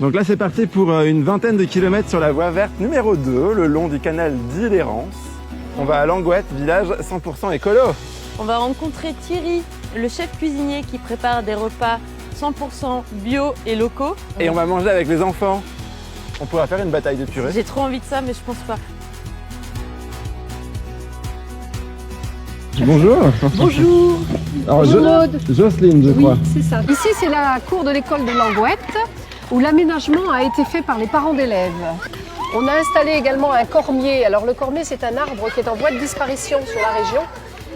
Donc là c'est parti pour une vingtaine de kilomètres sur la voie verte numéro 2, le long du canal d'Ille-et-Rance. On va à Langouette, village 100% écolo. On va rencontrer Thierry, le chef cuisinier qui prépare des repas 100% bio et locaux. Et on va manger avec les enfants. On pourra faire une bataille de purée. J'ai trop envie de ça, mais je pense pas. Bonjour. Bonjour. Alors, Maud. Jocelyne, je crois. Oui, c'est ça. Ici, c'est la cour de l'école de Langouette, où l'aménagement a été fait par les parents d'élèves. On a installé également un cormier. Alors le cormier, c'est un arbre qui est en voie de disparition sur la région.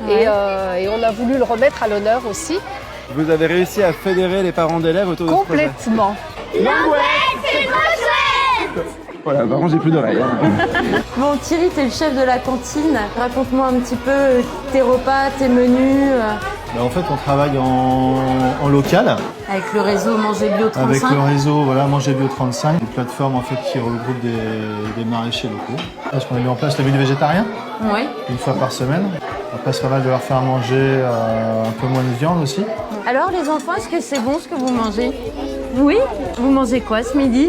Ouais. Et on a voulu le remettre à l'honneur aussi. Vous avez réussi à fédérer les parents d'élèves autour de ce projet. Complètement. Langouette, c'est trop chouette. Voilà, par contre j'ai plus d'oreilles. Bon Thierry, t'es le chef de la cantine. Raconte-moi un petit peu tes repas, tes menus. En fait, on travaille en local. Avec le réseau Manger Bio 35. Avec le réseau Manger Bio 35, une plateforme en fait qui regroupe des maraîchers locaux. Parce qu'on a mis en place le menu végétarien. Oui. Une fois par semaine. Après, c'est pas mal de leur faire manger un peu moins de viande aussi. Alors les enfants, est-ce que c'est bon ce que vous mangez? Oui. Vous mangez quoi ce midi?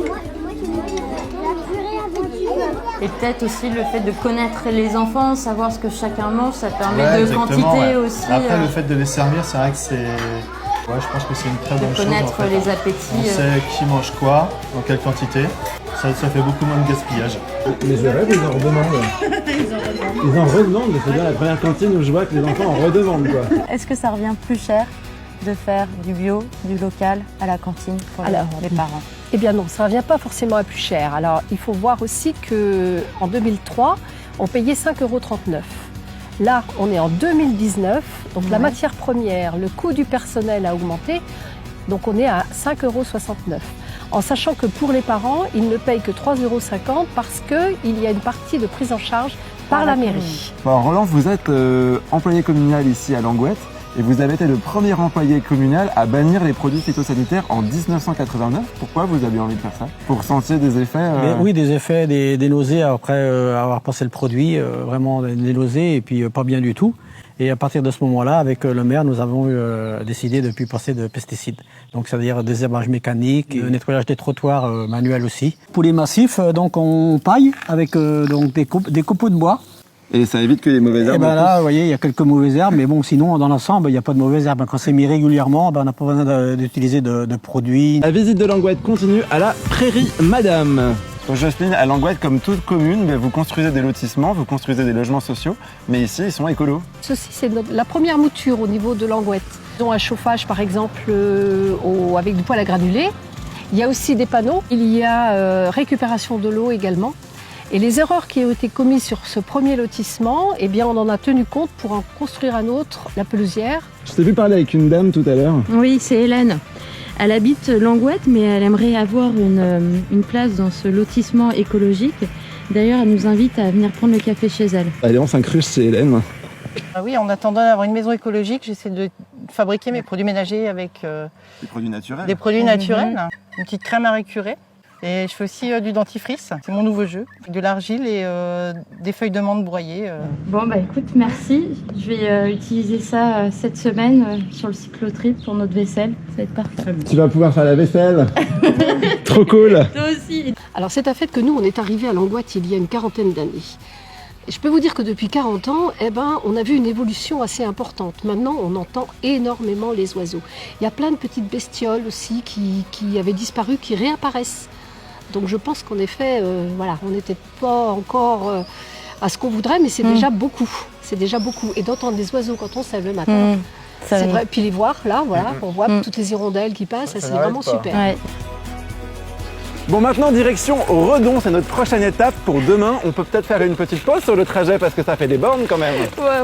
Et peut-être aussi le fait de connaître les enfants, savoir ce que chacun mange, ça permet de quantité aussi. Après, le fait de les servir, c'est vrai que c'est... Ouais, je pense que c'est une très bonne chose. De connaître en fait. les appétits. On sait qui mange quoi, dans quelle quantité. Ça fait beaucoup moins de gaspillage. Mais c'est vrai qu'ils en redemandent. Ils en redemandent, mais c'est bien la première cantine où je vois que les enfants en redemandent, quoi. Est-ce que ça revient plus cher de faire du bio, du local à la cantine pour les parents? Eh bien non, ça ne revient pas forcément à plus cher. Alors il faut voir aussi qu'en 2003, on payait 5,39 €. Là, on est en 2019, donc la matière première, le coût du personnel a augmenté, donc on est à 5,69 €. En sachant que pour les parents, ils ne payent que 3,50 € parce qu'il y a une partie de prise en charge par la mairie. Alors Roland, vous êtes employé communal ici à Langouette et vous avez été le premier employé communal à bannir les produits phytosanitaires en 1989. Pourquoi vous avez envie de faire ça? Pour sentir des effets Oui, des effets, des nausées après avoir passé le produit, vraiment des nausées et puis pas bien du tout. Et à partir de ce moment-là, avec le maire, nous avons décidé de ne plus passer de pesticides. Donc, c'est-à-dire désherbage mécanique, et nettoyage des trottoirs manuel aussi. Pour les massifs, donc on paille avec donc des copeaux de bois. Et ça évite que les mauvaises herbes. Et ben là, vous voyez, il y a quelques mauvaises herbes, mais bon, sinon, dans l'ensemble, il n'y a pas de mauvaises herbes. Quand c'est mis régulièrement, on n'a pas besoin d'utiliser de produits. La visite de Langouette continue à la Prairie Madame. Donc Jocelyne, à Langouette, comme toute commune, vous construisez des lotissements, vous construisez des logements sociaux, mais ici, ils sont écolos. Ceci, c'est la première mouture au niveau de Langouette. Ils ont un chauffage, par exemple, avec du poêle à granulés. Il y a aussi des panneaux. Il y a récupération de l'eau également. Et les erreurs qui ont été commises sur ce premier lotissement, eh bien, on en a tenu compte pour en construire un autre, la pelousière. Je t'ai vu parler avec une dame tout à l'heure. Oui, c'est Hélène. Elle habite Langouette, mais elle aimerait avoir une place dans ce lotissement écologique. D'ailleurs, elle nous invite à venir prendre le café chez elle. Allez, on s'incruste chez Hélène. Ah oui, en attendant d'avoir une maison écologique, j'essaie de fabriquer mes produits ménagers avec des produits naturels. Des produits naturels, une petite crème à récurer. Et je fais aussi du dentifrice, c'est mon nouveau jeu. De l'argile et des feuilles de menthe broyées. Bon bah écoute, merci. Je vais utiliser ça cette semaine sur le cyclotrip pour notre vaisselle. Ça va être parfait. Tu vas pouvoir faire la vaisselle. Trop cool. Toi aussi. Alors c'est un fait que nous, on est arrivés à Langouette il y a une quarantaine d'années. Et je peux vous dire que depuis 40 ans, on a vu une évolution assez importante. Maintenant, on entend énormément les oiseaux. Il y a plein de petites bestioles aussi qui avaient disparu, qui réapparaissent. Donc je pense qu'en effet, on n'était pas encore à ce qu'on voudrait, mais c'est déjà beaucoup. C'est déjà beaucoup. Et d'entendre des oiseaux quand on se lève le matin, c'est vrai. Puis les voir, là, voilà, on voit toutes les hirondelles qui passent, ça c'est vraiment super. Ouais. Bon, maintenant, direction Redon, c'est notre prochaine étape pour demain. On peut peut-être faire une petite pause sur le trajet parce que ça fait des bornes quand même.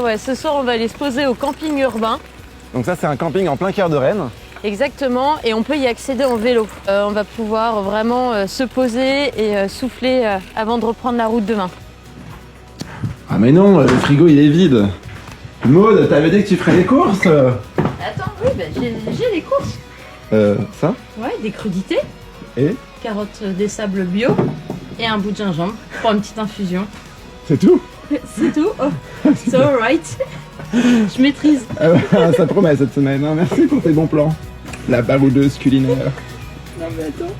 Ouais, ce soir, on va aller se poser au camping urbain. Donc ça, c'est un camping en plein cœur de Rennes. Exactement, et on peut y accéder en vélo. On va pouvoir vraiment se poser et souffler avant de reprendre la route demain. Ah mais non, le frigo il est vide. Maud, t'avais dit que tu ferais les courses. Attends, oui, j'ai les courses. Ça? Ouais, des crudités. Et? Carottes des sables bio et un bout de gingembre pour une petite infusion. C'est tout? C'est tout. Oh, c'est alright. Je maîtrise. Ça promet cette semaine, hein. Merci pour tes bons plans. La baroudeuse culinaire. Non mais attends.